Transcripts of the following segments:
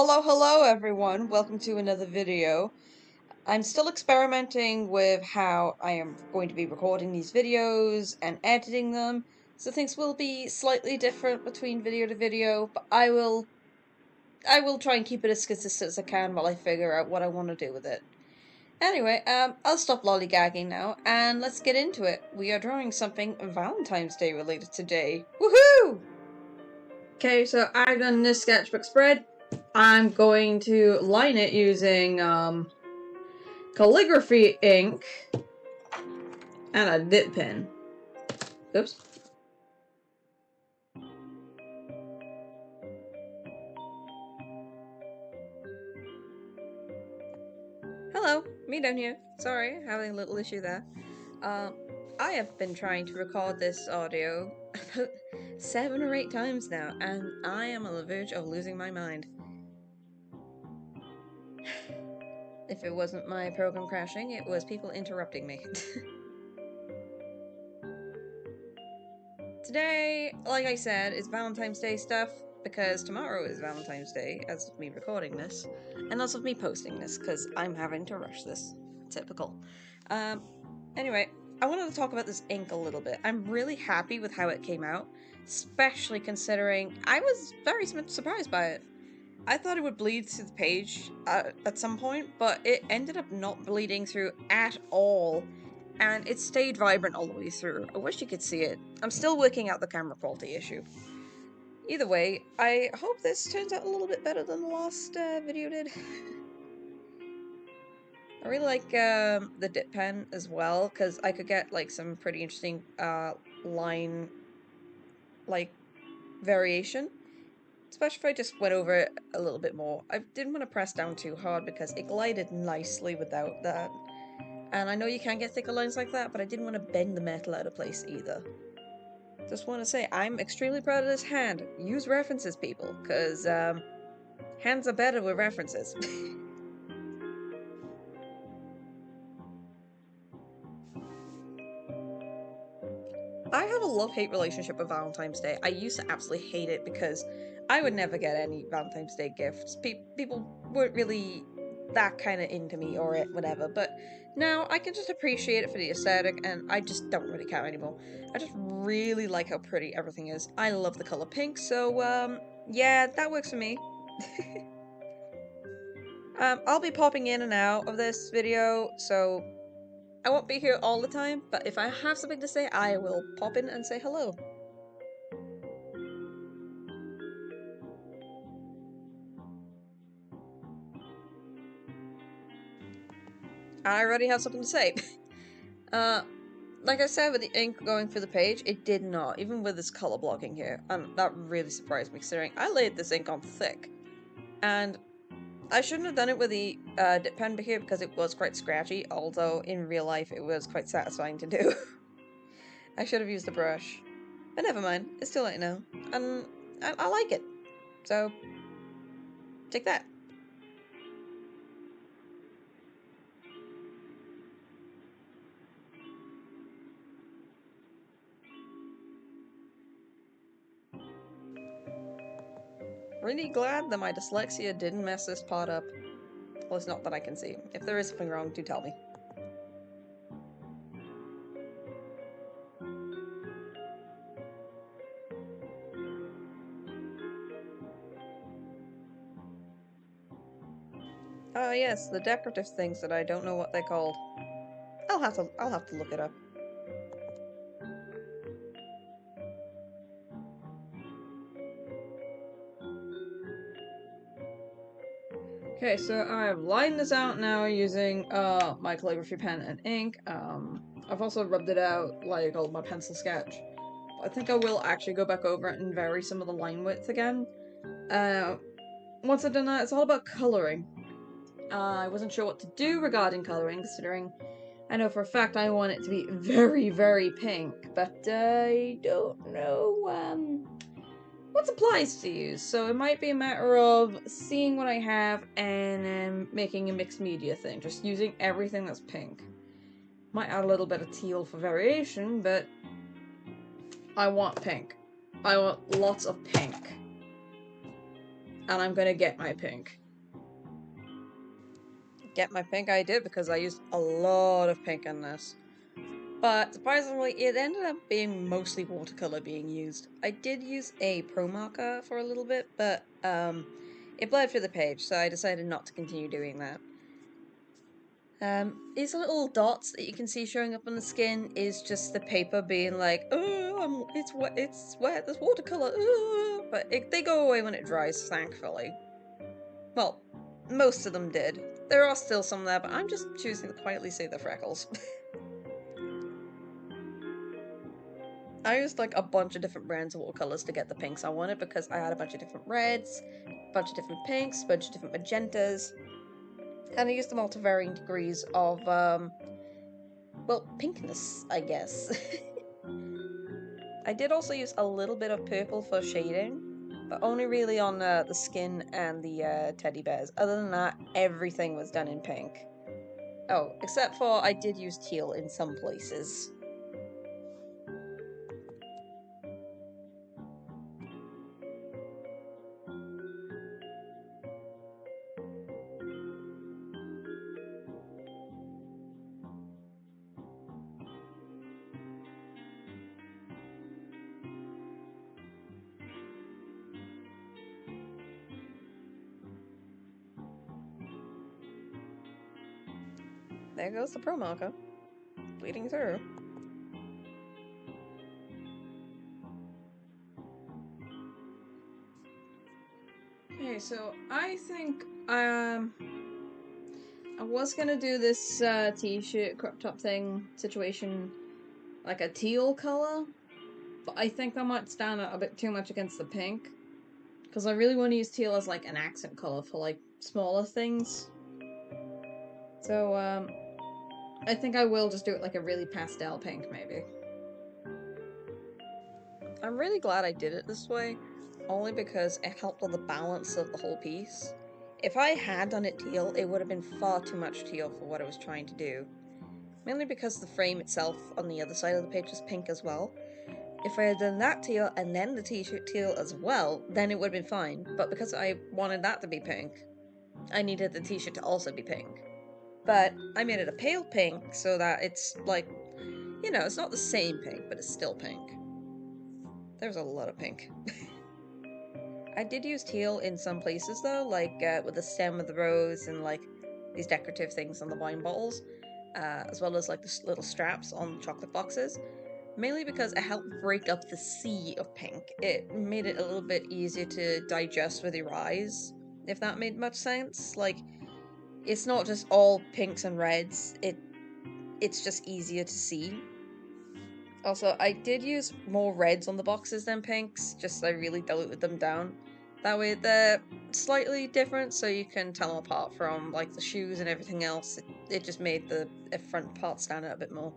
Hello everyone, welcome to another video. I'm still experimenting with how I am going to be recording these videos and editing them, so things will be slightly different between video to video, but I will try and keep it as consistent as I can while I figure out what I want to do with it. Anyway, I'll stop lollygagging now, and let's get into it. We are drawing something Valentine's Day related today. Woohoo! Okay, so I've done this sketchbook spread. I'm going to line it using calligraphy ink and a dip pen. Oops. Hello, me down here. Sorry, having a little issue there. I have been trying to record this audio about 7 or 8 times now, and I am on the verge of losing my mind. If it wasn't my program crashing, it was people interrupting me. Today, like I said, is Valentine's Day stuff, because tomorrow is Valentine's Day, as of me recording this, and also of me posting this, because I'm having to rush this. Typical. Anyway, I wanted to talk about this ink a little bit. I'm really happy with how it came out, especially considering I was very surprised by it. I thought it would bleed through the page at some point, but it ended up not bleeding through at all, and it stayed vibrant all the way through. I wish you could see it. I'm still working out the camera quality issue. Either way, I hope this turns out a little bit better than the last video did. I really like the dip pen as well, because I could get like some pretty interesting line like variation. Especially if I just went over it a little bit more. I didn't want to press down too hard because it glided nicely without that. And I know you can get thicker lines like that, but I didn't want to bend the metal out of place either. Just want to say, I'm extremely proud of this hand. Use references, people, because hands are better with references. I have a love-hate relationship with Valentine's Day. I used to absolutely hate it because I would never get any Valentine's Day gifts. People weren't really that kind of into me or whatever, but now I can just appreciate it for the aesthetic, and I just don't really care anymore. I just really like how pretty everything is. I love the color pink, so yeah, that works for me. I'll be popping in and out of this video, so I won't be here all the time, but if I have something to say, I will pop in and say hello. I already have something to say. Like I said, with the ink going through the page, it did not, even with this color blocking here, and that really surprised me considering I laid this ink on thick. And I shouldn't have done it with the dip pen here because it was quite scratchy, although in real life it was quite satisfying to do. I should have used a brush. But never mind, it's too late now. And I like it. So, take that. Really glad that my dyslexia didn't mess this part up. Well, it's not that I can see. If there is something wrong, do tell me. Oh yes, the decorative things that I don't know what they're called. I'll have to look it up. Okay, so I've lined this out now using my calligraphy pen and ink. I've also rubbed it out like all my pencil sketch. I think I will actually go back over it and vary some of the line width again. Once I've done that, it's all about colouring. I wasn't sure what to do regarding colouring, considering I know for a fact I want it to be very, very pink, but I don't know what supplies to use, so it might be a matter of seeing what I have and making a mixed media thing, just using everything that's pink. Might add a little bit of teal for variation, but I want pink. I want lots of pink. and I'm gonna get my pink. Get my pink I did because I used a lot of pink in this. But surprisingly, it ended up being mostly watercolor being used. I did use a pro marker for a little bit, but it blurred through the page, so I decided not to continue doing that. These little dots that you can see showing up on the skin is just the paper being like, oh, it's wet, there's watercolor, but they go away when it dries, thankfully. Well, most of them did. There are still some there, but I'm just choosing to quietly say they're freckles. I used like a bunch of different brands of watercolors to get the pinks I wanted because I had a bunch of different reds, a bunch of different pinks, a bunch of different magentas, and I used them all to varying degrees of, well, pinkness, I guess. I did also use a little bit of purple for shading, but only really on the skin and the teddy bears. Other than that, everything was done in pink. Oh, except for I did use teal in some places. There goes the pro marker, bleeding through. Okay, so I think I was gonna do this t-shirt crop top thing situation like a teal color, but I think I might stand out a bit too much against the pink because I really want to use teal as like an accent color for like smaller things. So I think I will just do it like a really pastel pink maybe. I'm really glad I did it this way, only because it helped with the balance of the whole piece. If I had done it teal, it would have been far too much teal for what I was trying to do. Mainly because the frame itself on the other side of the page was pink as well. If I had done that teal and then the t-shirt teal as well, then it would have been fine. But because I wanted that to be pink, I needed the t-shirt to also be pink. But I made it a pale pink so that it's like, you know, it's not the same pink, but it's still pink. There's a lot of pink. I did use teal in some places though, like with the stem of the rose and like these decorative things on the wine bottles, as well as like the little straps on chocolate boxes. Mainly because it helped break up the sea of pink. It made it a little bit easier to digest with your eyes, if that made much sense. Like, it's not just all pinks and reds, it's just easier to see. Also, I did use more reds on the boxes than pinks, just so I really diluted them down. That way they're slightly different, so you can tell them apart from like the shoes and everything else. It just made the front part stand out a bit more.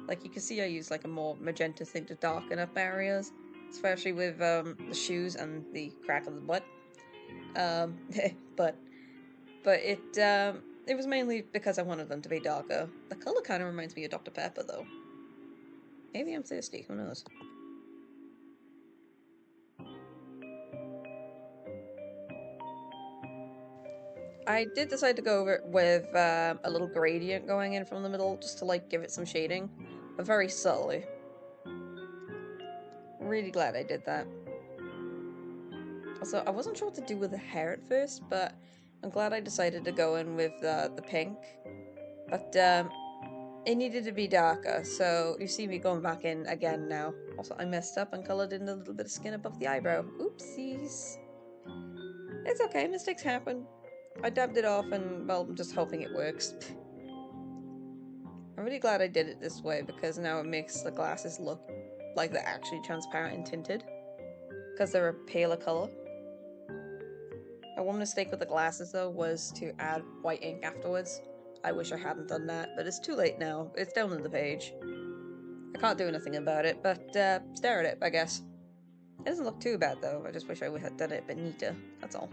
Like, you can see I use like a more magenta thing to darken up areas, especially with the shoes and the crack of the butt. Um, but it was mainly because I wanted them to be darker. The color kind of reminds me of Dr. Pepper though. Maybe I'm thirsty, who knows? I did decide to go over it with a little gradient going in from the middle, just to like give it some shading, but very subtly. Really glad I did that. Also, I wasn't sure what to do with the hair at first, but I'm glad I decided to go in with the pink. But it needed to be darker, so you see me going back in again now. Also, I messed up and coloured in a little bit of skin above the eyebrow. Oopsies. It's okay, mistakes happen. I dabbed it off and, well, I'm just hoping it works. I'm really glad I did it this way because now it makes the glasses look like they're actually transparent and tinted. Because they're a paler colour. One mistake with the glasses though was to add white ink afterwards. I wish I hadn't done that, but it's too late now. It's down on the page. I can't do anything about it, but stare at it, I guess. It doesn't look too bad though. I just wish I had done it a bit neater. That's all.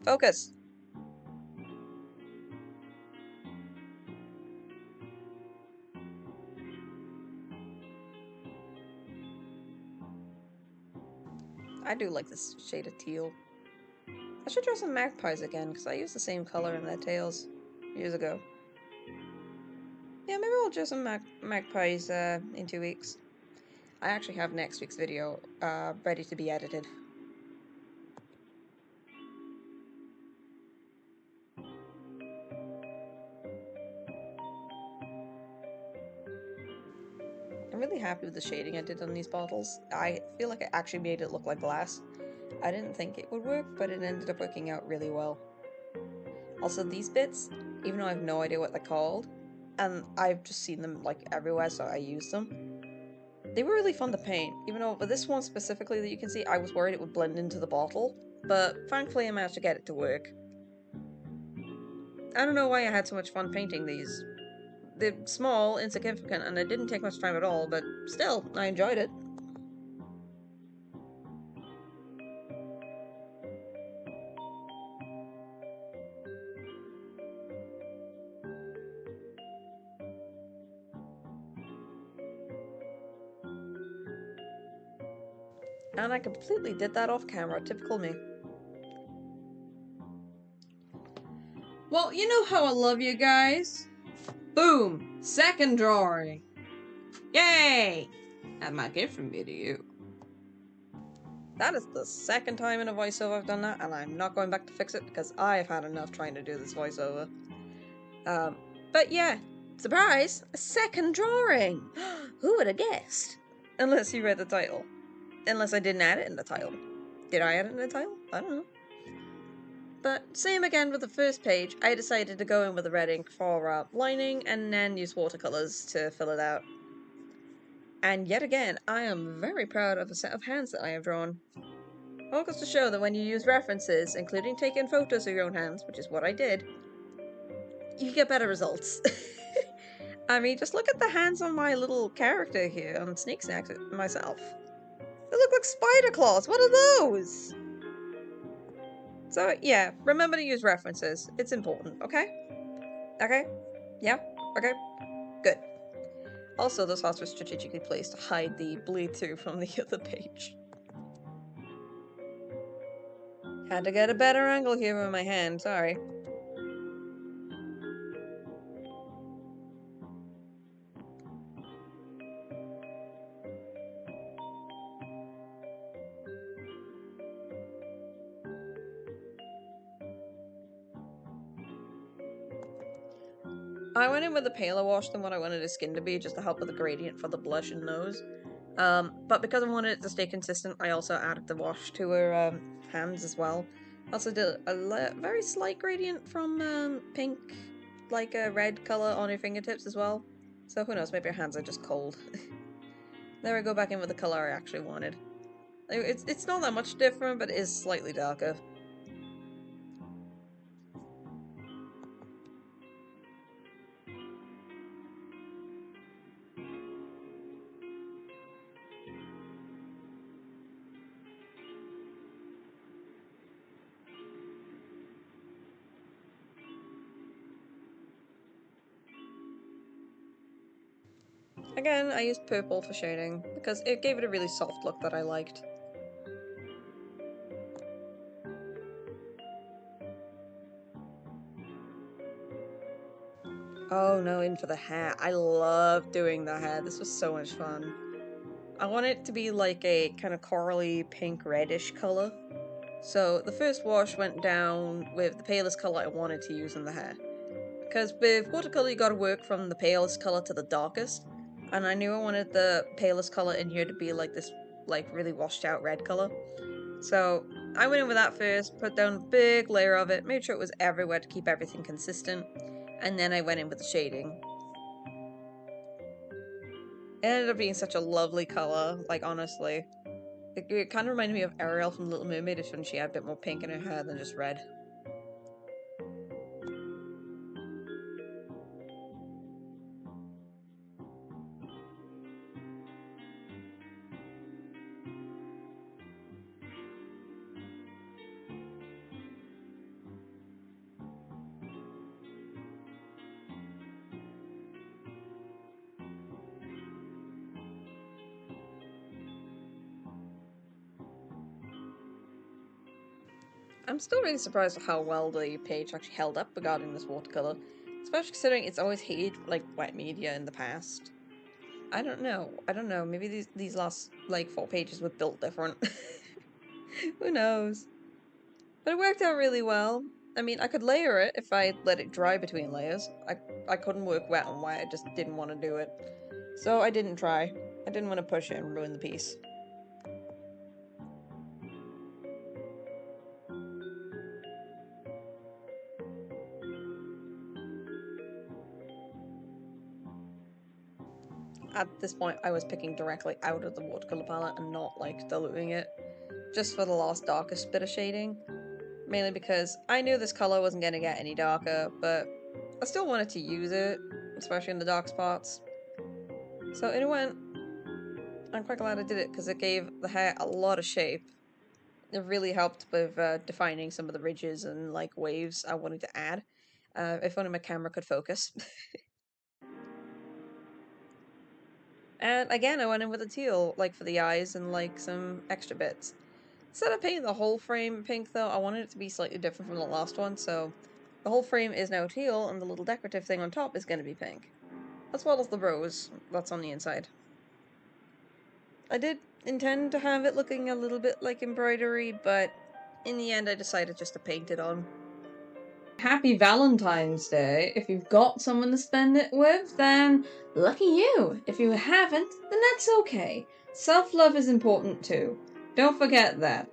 Focus! I do like this shade of teal. I should draw some magpies again, because I used the same color in their tails years ago. Yeah, maybe I'll draw some magpies in 2 weeks. I actually have next week's video ready to be edited. I'm really happy with the shading I did on these bottles. I feel like I actually made it look like glass. I didn't think it would work, but it ended up working out really well. Also, these bits, even though I have no idea what they're called, and I've just seen them like everywhere, so I used them. They were really fun to paint, even though with this one specifically that you can see, I was worried it would blend into the bottle, but thankfully I managed to get it to work. I don't know why I had so much fun painting these. They're small, insignificant, and it didn't take much time at all, but still, I enjoyed it. And I completely did that off camera, typical me. Well, you know how I love you guys. Boom! Second drawing! Yay! That might give from me to you. That is the second time in a voiceover I've done that, and I'm not going back to fix it because I've had enough trying to do this voiceover. But yeah, surprise! A second drawing! Who would have guessed? Unless you read the title. Unless I didn't add it in the title. Did I add it in the title? I don't know. But same again with the first page, I decided to go in with the red ink for lining and then use watercolors to fill it out. And yet again, I am very proud of the set of hands that I have drawn. All goes to show that when you use references, including taking photos of your own hands, which is what I did, you get better results. I mean, just look at the hands on my little character here on Sneak Snacks myself. They look like spider claws. What are those? So yeah, remember to use references. It's important, okay? Okay? Yeah? Okay? Good. Also, those hearts were strategically placed to hide the bleed through from the other page. Had to get a better angle here with my hand, sorry. I went in with a paler wash than what I wanted his skin to be, just to help with the gradient for the blush and nose. But because I wanted it to stay consistent, I also added the wash to her hands as well. Also did a very slight gradient from pink, like a red color on her fingertips as well. So who knows, maybe her hands are just cold. There I go back in with the color I actually wanted. It's not that much different, but it is slightly darker. Again, I used purple for shading, because it gave it a really soft look that I liked. Oh no, in for the hair. I love doing the hair. This was so much fun. I want it to be like a kind of corally pink reddish color. So the first wash went down with the palest color I wanted to use in the hair. Because with watercolor you gotta work from the palest color to the darkest. And I knew I wanted the palest color in here to be like this like really washed out red color. So I went in with that first, put down a big layer of it, made sure it was everywhere to keep everything consistent. And then I went in with the shading. It ended up being such a lovely color, like honestly. It kind of reminded me of Ariel from Little Mermaid, if she had a bit more pink in her hair than just red. I'm still really surprised at how well the page actually held up regarding this watercolor, especially considering it's always hated like wet media in the past. I don't know. Maybe these last like 4 pages were built different. Who knows? But it worked out really well. I mean, I could layer it if I let it dry between layers. I couldn't work wet on white. I just didn't want to do it. So I didn't try. I didn't want to push it and ruin the piece. At this point, I was picking directly out of the watercolor palette and not, like, diluting it. Just for the last darkest bit of shading. Mainly because I knew this color wasn't going to get any darker, but I still wanted to use it, especially in the dark spots. So in it went. I'm quite glad I did it, because it gave the hair a lot of shape. It really helped with defining some of the ridges and, like, waves I wanted to add. If only my camera could focus. And again, I went in with a teal, like, for the eyes and, like, some extra bits. Instead of painting the whole frame pink, though, I wanted it to be slightly different from the last one, so the whole frame is now teal, and the little decorative thing on top is going to be pink. As well as the rose that's on the inside. I did intend to have it looking a little bit like embroidery, but in the end I decided just to paint it on. Happy Valentine's Day. If you've got someone to spend it with, then lucky you. If you haven't, then that's okay. Self-love is important too. Don't forget that.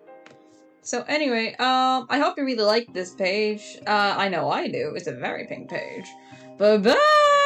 So anyway, I hope you really like this page. I know I do. It's a very pink page. Bye-bye!